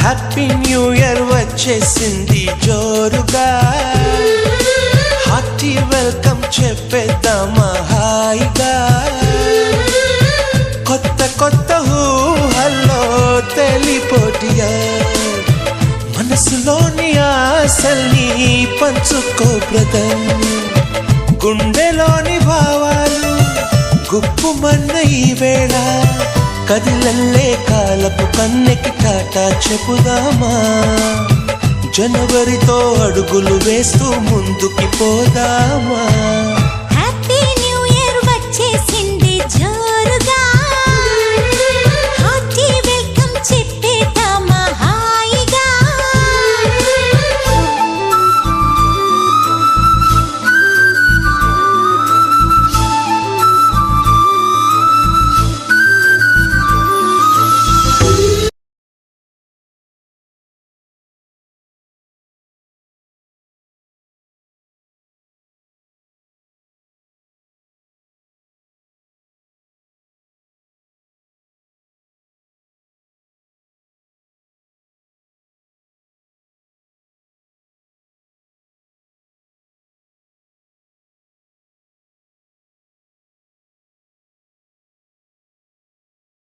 Happy new year వచ్చేసింది జోరుగా, hearty welcome చెప్పేద్దామా హాయిగా. కొత్త కొత్త ఊహల్లో తెలిపోటియా, మనసులోని ఆశల్ని పంచుకో బ్రదర్. గుండెలోని భావాలు గుప్పుమన్న ఈ వేళ, కదిలల్లే కాలపు కన్నెకి టాటా చెప్పుదామా. జనవరితో అడుగులు వేస్తూ ముందుకి పోదామా.